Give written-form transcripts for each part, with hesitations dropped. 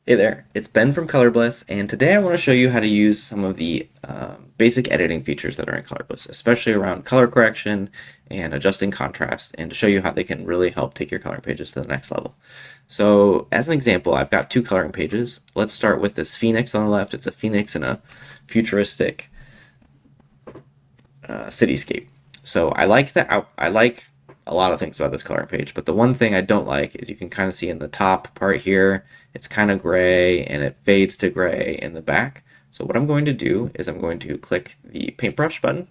Hey there, it's Ben from Color Bliss, and today I want to show you how to use some of the basic editing features that are in Color Bliss, especially around color correction and adjusting contrast, and to show you how they can really help take your coloring pages to the next level. So as an example, I've got two coloring pages. Let's start with this Phoenix on the left. It's a Phoenix in a futuristic cityscape. So I like a lot of things about this coloring page, but the one thing I don't like is you can kind of see in the top part here, it's kind of gray and it fades to gray in the back. So what I'm going to do is I'm going to click the paintbrush button,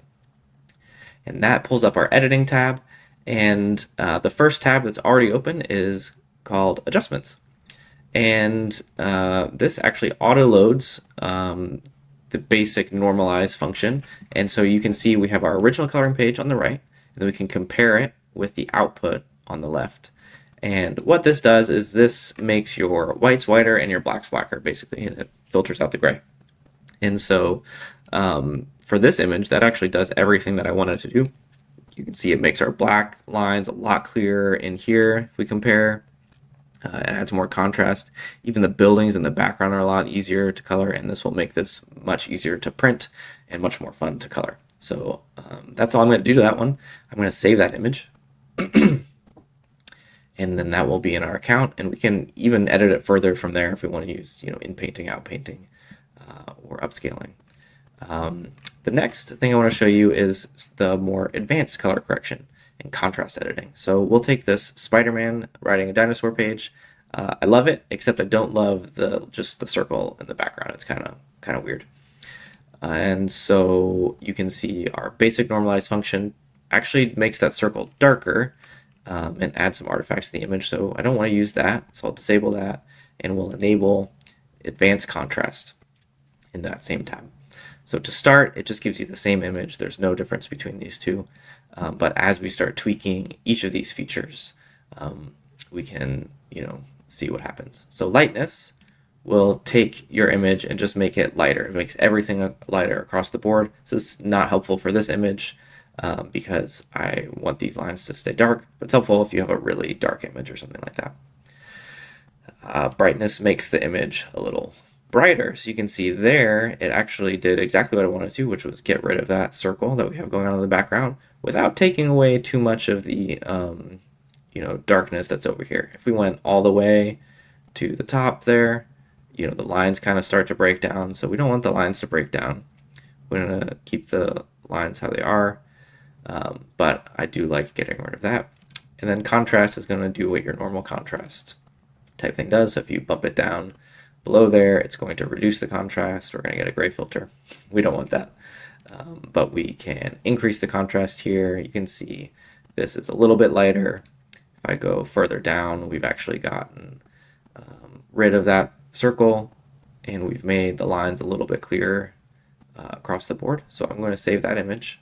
and that pulls up our editing tab. And the first tab that's already open is called adjustments. And this actually auto loads the basic normalize function. And so you can see we have our original coloring page on the right, and then we can compare it with the output on the left. And what this does is this makes your whites whiter and your blacks blacker, basically, and it filters out the gray. And so for this image, that actually does everything that I wanted to do. You can see it makes our black lines a lot clearer in here if we compare. It adds more contrast. Even the buildings in the background are a lot easier to color, and this will make this much easier to print and much more fun to color. So that's all I'm going to do to that one. I'm going to save that image. And then that will be in our account, and we can even edit it further from there if we want to use, in painting, out painting, or upscaling. The next thing I want to show you is the more advanced color correction and contrast editing. So we'll take this Spider-Man riding a dinosaur page. I love it, except I don't love just the circle in the background. It's kind of weird. And so you can see our basic normalize function actually makes that circle darker and add some artifacts to the image. So I don't want to use that, so I'll disable that, and we'll enable advanced contrast in that same tab. So to start, it just gives you the same image. There's no difference between these two. But as we start tweaking each of these features, we can, see what happens. So lightness will take your image and just make it lighter. It makes everything lighter across the board. So it's not helpful for this image because I want these lines to stay dark, but it's helpful if you have a really dark image or something like that. Brightness makes the image a little brighter. So you can see there, it actually did exactly what I wanted to, which was get rid of that circle that we have going on in the background without taking away too much of the, darkness that's over here. If we went all the way to the top there, the lines kind of start to break down. So we don't want the lines to break down. We're going to keep the lines how they are. But I do like getting rid of that. And then contrast is going to do what your normal contrast type thing does. So if you bump it down below there, it's going to reduce the contrast. We're going to get a gray filter. We don't want that. But we can increase the contrast here. You can see this is a little bit lighter. If I go further down, we've actually gotten rid of that circle, and we've made the lines a little bit clearer across the board. So I'm going to save that image.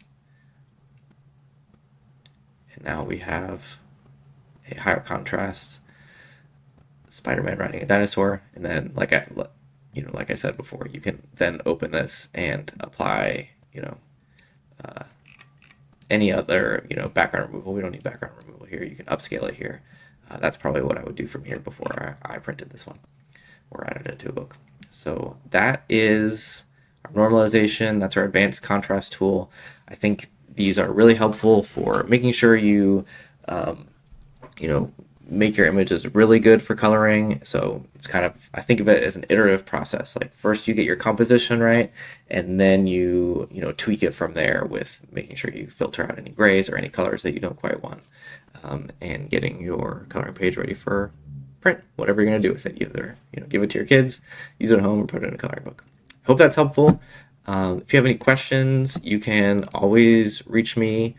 And now we have a higher contrast Spider-Man riding a dinosaur, and then like I said before, you can then open this and apply any other background removal. We don't need background removal here. You can upscale it here. That's probably what I would do from here before I printed this one or added it to a book. So that is our normalization. That's our advanced contrast tool. I think these are really helpful for making sure you make your images really good for coloring. So it's I think of it as an iterative process. Like first you get your composition right, and then you tweak it from there with making sure you filter out any grays or any colors that you don't quite want, and getting your coloring page ready for print, whatever you're going to do with it. Either give it to your kids, use it at home, or put it in a coloring book. Hope that's helpful. If you have any questions, you can always reach me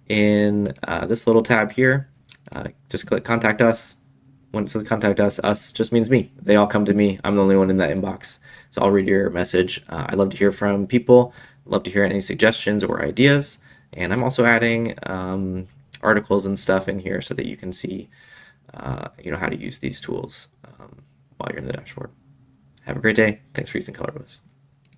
in this little tab here. Just click contact us. When it says contact us just means me. They all come to me. I'm the only one in that inbox. So I'll read your message. I love to hear from people. Love to hear any suggestions or ideas. And I'm also adding articles and stuff in here so that you can see how to use these tools while you're in the dashboard. Have a great day. Thanks for using Color Bliss.